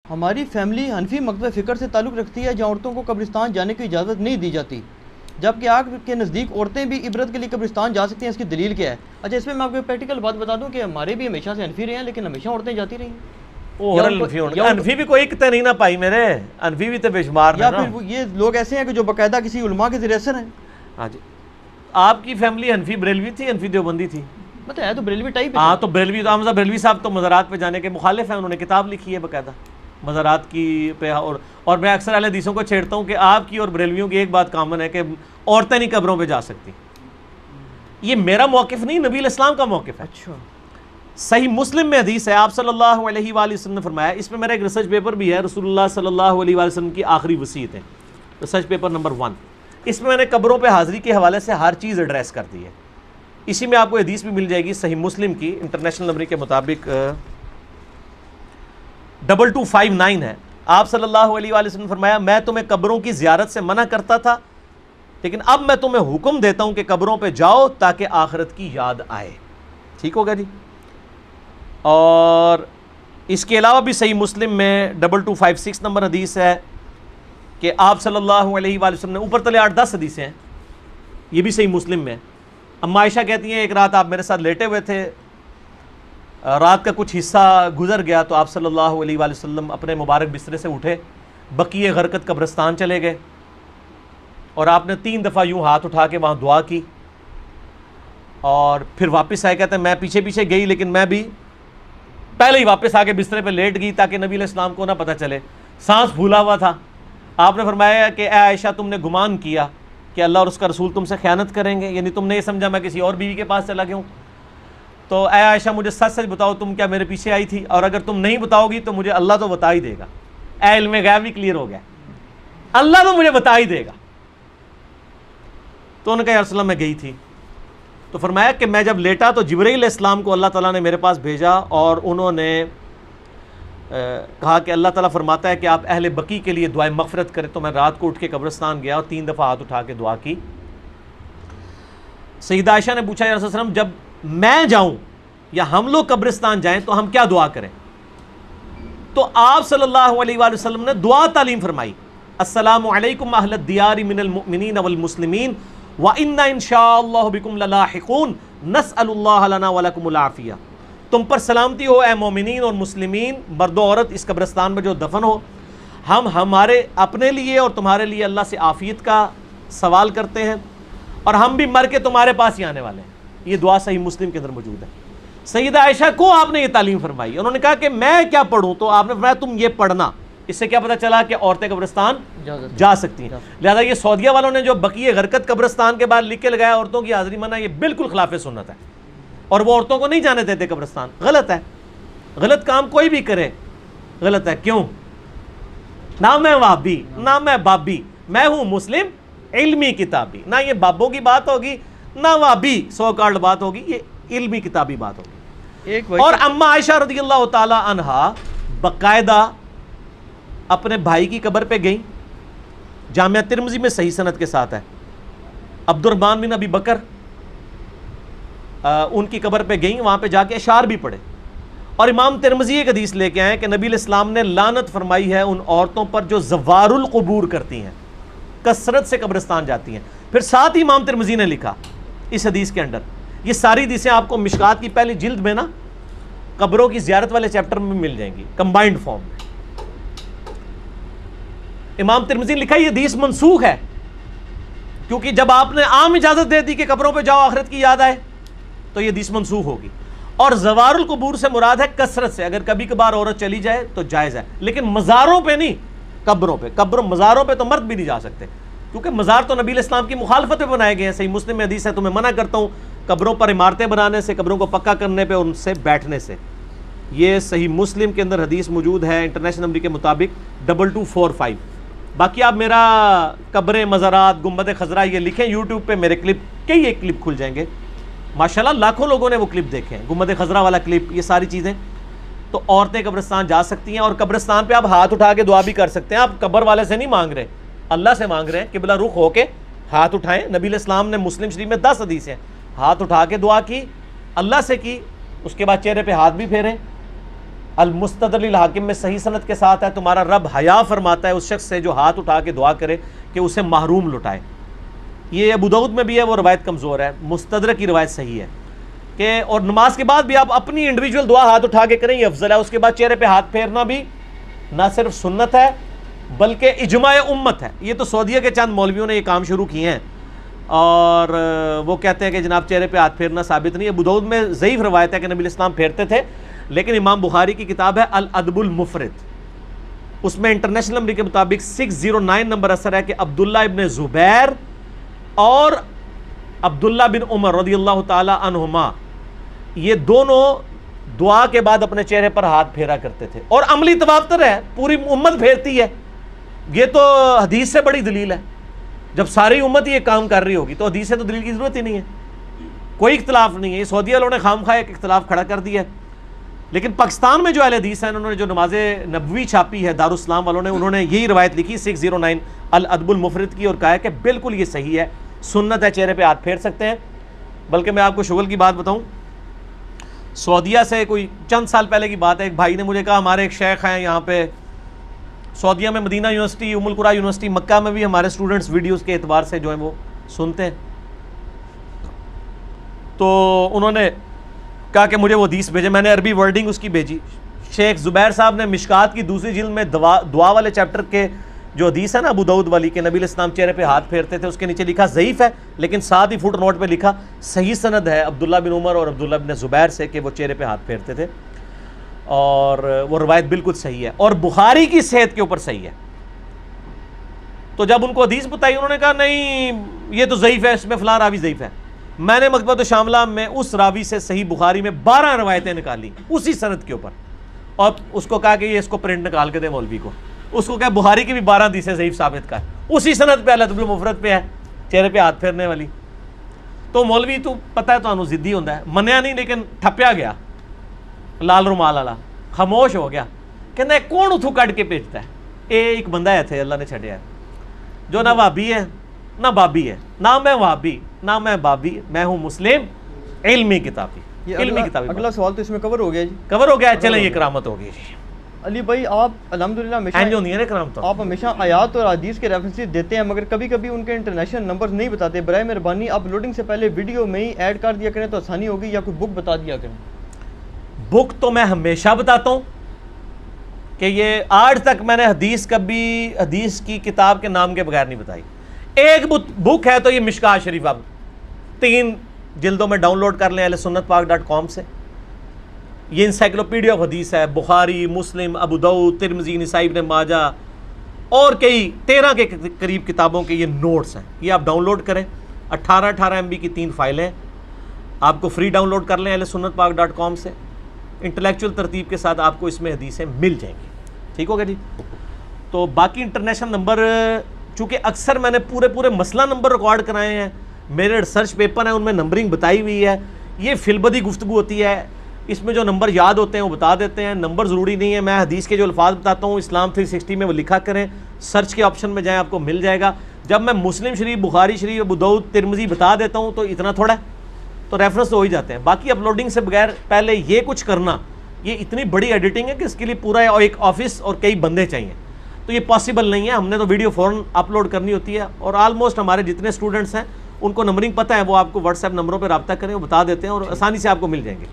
ہماری فیملی حنفی مکتب فکر سے تعلق رکھتی ہے جہاں عورتوں کو قبرستان جانے کی اجازت نہیں دی جاتی، جبکہ آگ کے نزدیک عورتیں بھی عبرت کے لیے قبرستان جا سکتی ہیں۔ اس کی دلیل کیا ہے؟ اچھا، اس میں آپ کو پریکٹیکل بات بتا دوں کہ ہمارے بھی ہمیشہ سے حنفی رہے ہیں، لیکن ہمیشہ عورتیں جاتی رہی ہیں۔ انفی بھی کوئی کتے نہیں نہ پائی میرے، انفی بھی تو بے شمار یا پھر یہ لوگ ایسے ہیں کہ جو باقاعدہ کسی علماء کے ذریعے اثر ہیں۔ ہاں جی، آپ کی فیملی انفی بریلوی تھی، انفی دیوبندی تھی؟ مطلب ہے تو بریلوی ٹائپ ہے۔ ہاں تو بریلوی تو حمزہ بریلوی صاحب تو مزارات پہ جانے کے مخالف ہیں، انہوں نے کتاب لکھی ہے باقاعدہ مزارات کی پہ، اور میں اکثر اہل حدیثوں کو چھیڑتا ہوں کہ آپ کی اور بریلویوں کی ایک بات کامن ہے کہ عورتیں نہیں قبروں پہ جا سکتی۔ یہ میرا موقف نہیں، نبی علیہ السلام کا موقف ہے۔ اچھا، صحیح مسلم میں حدیث ہے، آپ صلی اللہ علیہ وآلہ وسلم نے فرمایا، اس میں میرا ایک ریسرچ پیپر بھی ہے، رسول اللہ صلی اللہ علیہ وآلہ وسلم کی آخری وصیت ہے، ریسرچ پیپر نمبر 1۔ اس میں نے قبروں پہ حاضری کے حوالے سے ہر چیز ایڈریس کر دی ہے۔ اسی میں آپ کو حدیث بھی مل جائے گی صحیح مسلم کی، انٹرنیشنل نمبر کے مطابق 2259 ہے۔ آپ صلی اللہ علیہ وآلہ وسلم نے فرمایا، میں تمہیں قبروں کی زیارت سے منع کرتا تھا، لیکن اب میں تمہیں حکم دیتا ہوں کہ قبروں پہ جاؤ تاکہ آخرت کی یاد آئے۔ ٹھیک ہوگا جی؟ اور اس کے علاوہ بھی صحیح مسلم میں 2256 نمبر حدیث ہے کہ آپ صلی اللہ علیہ وآلہ وسلم نے، اوپر تلے 8-10 حدیثیں ہیں، یہ بھی صحیح مسلم میں۔ اما عائشہ کہتی ہیں ایک رات آپ میرے ساتھ لیٹے ہوئے تھے، رات کا کچھ حصہ گزر گیا تو آپ صلی اللہ علیہ وآلہ وسلم اپنے مبارک بسترے سے اٹھے، بقیع غرقد قبرستان چلے گئے، اور آپ نے 3 دفعہ یوں ہاتھ اٹھا کے وہاں دعا کی، اور پھر واپس آئے۔ کہتے ہیں میں پیچھے پیچھے گئی، لیکن میں بھی پہلے ہی واپس آ کے بسترے پہ لیٹ گئی تاکہ نبی علیہ السلام کو نہ پتہ چلے، سانس پھولا ہوا تھا۔ آپ نے فرمایا کہ اے عائشہ، تم نے گمان کیا کہ اللہ اور اس کا رسول تم سے خیانت کریں گے، یعنی تم نے یہ سمجھا میں کسی اور بیوی کے پاس چلا گیا ہوں، تو اے عائشہ مجھے سچ سچ بتاؤ تم کیا میرے پیچھے آئی تھی، اور اگر تم نہیں بتاؤ گی تو مجھے اللہ تو بتا ہی دے گا۔ اے علم غیب بھی کلیئر ہو گیا، اللہ تو مجھے بتا ہی دے گا۔ تو انہوں نے کہا یا رسول اللہ میں گئی تھی، تو فرمایا کہ میں جب لیٹا تو جبرائیل علیہ السلام کو اللہ تعالیٰ نے میرے پاس بھیجا، اور انہوں نے کہا کہ اللہ تعالیٰ فرماتا ہے کہ آپ اہل بقیع کے لیے دعائے مغفرت کریں۔ تو میں رات کو اٹھ کے قبرستان گیا اور 3 دفعہ ہاتھ اٹھا کے دعا کی۔ سیدہ عائشہ نے پوچھا یا رسول اللہ جب میں جاؤں یا ہم لوگ قبرستان جائیں تو ہم کیا دعا کریں؟ تو آپ صلی اللہ علیہ وآلہ وسلم نے دعا تعلیم فرمائی، السلام علیکم اہل الدیار من المؤمنین والمسلمین وَإِنَّا إِن شَاءَ اللَّهُ بِكُمْ لَلَاحِقُونَ نَسْأَلُ اللَّهَ لَنَا وَلَكُمُ الْعَافِيَةَ۔ تم پر سلامتی ہو اے مومنین اور مسلمین، مرد و عورت اس قبرستان میں جو دفن ہو، ہم ہمارے اپنے لیے اور تمہارے لیے اللہ سے عافیت کا سوال کرتے ہیں، اور ہم بھی مر کے تمہارے پاس ہی آنے والے ہیں۔ یہ دعا صحیح مسلم کے اندر موجود ہے۔ سیدہ عائشہ کو آپ نے یہ تعلیم فرمائی، انہوں نے کہا کہ میں کیا پڑھوں، تو آپ نے فرمایا تم یہ پڑھنا۔ اس سے کیا پتہ چلا کہ عورتیں قبرستان جا سکتی ہیں۔ لہذا یہ سعودیہ والوں نے جو بقیع غرقد قبرستان کے بعد لکھ کے لگایا عورتوں کی حاضری منع، یہ بالکل خلاف سنت ہے، اور وہ عورتوں کو نہیں جانے دیتے قبرستان۔ غلط ہے، غلط کام کوئی بھی کرے غلط ہے۔ کیوں؟ نہ میں وہابی نہ میں بابی، میں ہوں مسلم علمی کتابی، نہ یہ بابوں کی بات ہوگی نہ وہابی سو کارڈ بات ہوگی، یہ علمی کتابی بات ہوگی۔ اور اما عائشہ رضی اللہ تعالی عنہا باقاعدہ اپنے بھائی کی قبر پہ گئیں، جامعہ ترمذی میں صحیح سند کے ساتھ ہے، عبد الرحمن بن ابی بکر ان کی قبر پہ گئیں، وہاں پہ جا کے اشعار بھی پڑھے، اور امام ترمذی ایک حدیث لے کے آئے کہ نبی علیہ السلام نے لعنت فرمائی ہے ان عورتوں پر جو زوار القبور کرتی ہیں، کثرت سے قبرستان جاتی ہیں۔ پھر ساتھ ہی امام ترمذی نے لکھا اس حدیث کے اندر، یہ ساری حدیثیں آپ کو مشکات کی پہلی جلد میں نا قبروں کی زیارت والے چیپٹر میں مل جائیں گی کمبائنڈ فارم میں۔ امام ترمذی نے لکھا یہ حدیث منسوخ ہے، کیونکہ جب آپ نے عام اجازت دے دی کہ قبروں پہ جاؤ آخرت کی یاد آئے تو یہ حدیث منسوخ ہوگی۔ اور زوار القبور سے مراد ہے کثرت سے، اگر کبھی کبھار عورت چلی جائے تو جائز ہے، لیکن مزاروں پہ نہیں، قبروں پہ۔ مزاروں پہ تو مرد بھی نہیں جا سکتے، کیونکہ مزار تو نبی علیہ السلام کی مخالفت پہ بنائے گئے ہیں۔ صحیح مسلم میں حدیث ہے، تمہیں منع کرتا ہوں قبروں پر عمارتیں بنانے سے، قبروں کو پکا کرنے پہ، ان سے بیٹھنے سے۔ یہ صحیح مسلم کے اندر حدیث موجود ہے انٹرنیشنل نمبر کے مطابق 2245۔ باقی آپ میرا قبریں، مزارات، گنبد خضرا یہ لکھیں یوٹیوب پہ، میرے کلپ کئی ایک کلپ کھل جائیں گے، ماشاءاللہ لاکھوں لوگوں نے وہ کلپ دیکھے ہیں، گنبد خضرا والا کلپ، یہ ساری چیزیں۔ تو عورتیں قبرستان جا سکتی ہیں، اور قبرستان پہ آپ ہاتھ اٹھا کے دعا بھی کر سکتے ہیں۔ آپ قبر والے سے نہیں مانگ رہے، اللہ سے مانگ رہے ہیں، قبلہ رخ ہو کے ہاتھ اٹھائیں۔ نبی علیہ السلام نے مسلم شریف میں 10 حدیث ہیں، ہاتھ اٹھا کے دعا کی، اللہ سے کی، اس کے بعد چہرے پہ ہاتھ بھی پھیریں، المستدرک للحاکم میں صحیح سند کے ساتھ ہے تمہارا رب حیا فرماتا ہے اس شخص سے جو ہاتھ اٹھا کے دعا کرے کہ اسے محروم لٹائے. یہ ابو داؤد میں بھی ہے, وہ روایت کمزور ہے. مستدرک کی روایت صحیح ہے کہ اور نماز کے بعد بھی آپ اپنی انڈیویجول دعا ہاتھ اٹھا کے کریں, یہ افضل ہے. اس کے بعد چہرے پہ ہاتھ پھیرنا بھی نہ صرف سنت ہے بلکہ اجماع امت ہے. یہ تو سعودیہ کے چند مولویوں نے یہ کام شروع کیے ہیں اور وہ کہتے ہیں کہ جناب چہرے پہ ہاتھ پھیرنا ثابت نہیں ہے. ابو داؤد میں ضعیف روایت ہے کہ نبی الاسلام پھیرتے تھے, لیکن امام بخاری کی کتاب ہے الادب المفرد, اس میں انٹرنیشنل نمبر کے مطابق 609 نمبر اثر ہے کہ عبداللہ ابن زبیر اور عبداللہ بن عمر رضی اللہ تعالی عنہما یہ دونوں دعا کے بعد اپنے چہرے پر ہاتھ پھیرا کرتے تھے. اور عملی تواتر ہے, پوری امت پھیرتی ہے. یہ تو حدیث سے بڑی دلیل ہے. جب ساری امت یہ کام کر رہی ہوگی تو حدیث سے تو دلیل کی ضرورت ہی نہیں ہے, کوئی اختلاف نہیں ہے. یہ سعودی والوں نے خام خواہ ایک اختلاف کھڑا کر دیا ہے. لیکن پاکستان میں جو اہل حدیث ہیں انہوں نے جو نماز نبوی چھاپی ہے دارالاسلام والوں نے, انہوں نے یہی روایت لکھی 609 الادب المفرد کی اور کہا ہے کہ بالکل یہ صحیح ہے, سنت ہے, چہرے پہ ہاتھ پھیر سکتے ہیں. بلکہ میں آپ کو شغل کی بات بتاؤں, سعودیہ سے کوئی چند سال پہلے کی بات ہے, ایک بھائی نے مجھے کہا ہمارے ایک شیخ ہیں یہاں پہ سعودیہ میں, مدینہ یونیورسٹی, ام القریٰ یونیورسٹی, مکہ میں بھی ہمارے اسٹوڈنٹس ویڈیوز کے اعتبار سے جو ہیں وہ سنتے ہیں. تو انہوں نے کہا کہ مجھے وہ حدیث بھیجے, میں نے عربی ورڈنگ اس کی بھیجی. شیخ زبیر صاحب نے مشکات کی دوسری جلد میں دعا والے چیپٹر کے جو حدیث ہے نا ابو داؤد والی کہ نبی الاسلام چہرے پہ ہاتھ پھیرتے تھے, اس کے نیچے لکھا ضعیف ہے, لیکن ساتھ ہی فٹ نوٹ پہ لکھا صحیح سند ہے عبداللہ بن عمر اور عبداللہ بن زبیر سے کہ وہ چہرے پہ ہاتھ پھیرتے تھے, اور وہ روایت بالکل صحیح ہے اور بخاری کی صحت کے اوپر صحیح ہے. تو جب ان کو حدیث بتائی انہوں نے کہا نہیں یہ تو ضعیف ہے, اس میں فلاں راوی ضعیف ہے. میں نے مکتبۃ الشاملہ میں اس راوی سے صحیح بخاری میں 12 روایتیں نکالی اسی سند کے اوپر, اور اس کو کہا کہ یہ اس کو پرنٹ نکال کے دے مولوی کو. اس کو کہا بخاری کی بھی 12 حدیثیں ضعیف ثابت کر, اسی سند پہ الادب المفرد پہ ہے چہرے پہ ہاتھ پھیرنے والی. تو مولوی تو پتہ ہے تو ضدی ہوتا ہے, منیا نہیں لیکن ٹھپیا گیا لال رومال والا, خاموش ہو گیا. کہنا کون اتھو کٹ کے بھیجتا ہے؟ ایک بندہ ہے تھے اللہ نے چھڑیا ہے جو نہ وہابی ہے نہ بابی ہے, نہ میں وہابی نہ میں بابی, میں ہوں مسلم علمی کتابی. علمی کتابی. اگلا سوال تو اس میں کور ہو گیا جی, کور ہو گیا. چلیں یہ کرامت ہوگی جی. علی بھائی آپ الحمدللہ آپ ہمیشہ آیات اور حدیث کے ریفرنسز دیتے ہیں, مگر کبھی کبھی ان کے انٹرنیشنل نمبر نہیں بتاتے. برائے مہربانی آپ لوڈنگ سے پہلے ویڈیو میں ہی ایڈ کر دیا کریں تو آسانی ہوگی, یا کوئی بک بتا دیا کریں. بک تو میں ہمیشہ بتاتا ہوں کہ یہ آج تک میں نے حدیث کبھی حدیث کی کتاب کے نام کے بغیر نہیں بتائی. ایک بک ہے تو یہ مشکات شریف, آپ 3 جلدوں میں ڈاؤن لوڈ کر لیں ahlsunnatpak.com سے. یہ انسائکلوپیڈیا آف حدیث ہے, بخاری, مسلم, ابو داؤد, ترمذی, نسائی, ابن ماجہ اور کئی 13 کے قریب کتابوں کے یہ نوٹس ہیں. یہ آپ ڈاؤن لوڈ کریں, 18 MB کی 3 فائلیں آپ کو فری ڈاؤن لوڈ کر لیں ahlsunnatpak.com سے. انٹلیکچوئل ترتیب کے ساتھ آپ کو اس میں حدیثیں مل جائیں گی. ٹھیک ہوگا جی. تو باقی انٹرنیشنل نمبر چونکہ اکثر میں نے پورے مسئلہ نمبر ریکارڈ کرائے ہیں, میرے ریسرچ پیپر ہیں ان میں نمبرنگ بتائی ہوئی ہے. یہ فی البدی گفتگو ہوتی ہے, اس میں جو نمبر یاد ہوتے ہیں وہ بتا دیتے ہیں, نمبر ضروری نہیں ہے. میں حدیث کے جو الفاظ بتاتا ہوں اسلام 360 میں وہ لکھا کریں, سرچ کے آپشن میں جائیں آپ کو مل جائے گا. جب میں مسلم شریف, بخاری شریف, ابو داؤد, ترمذی بتا دیتا ہوں تو اتنا تھوڑا ہے, تو ریفرنس تو ہو ہی جاتے ہیں. باقی اپلوڈنگ سے بغیر پہلے یہ کچھ کرنا, یہ اتنی بڑی ایڈیٹنگ ہے کہ اس کے لیے پورا ایک آفس اور کئی بندے چاہیے, تو یہ پاسبل نہیں ہے. ہم نے تو ویڈیو فوراً اپلوڈ کرنی ہوتی ہے, اور آلموسٹ ہمارے جتنے اسٹوڈنٹس ہیں ان کو نمبرنگ پتہ ہے, وہ آپ کو واٹس ایپ نمبروں پہ رابطہ کریں, وہ بتا دیتے ہیں اور آسانی سے آپ کو مل جائیں گے.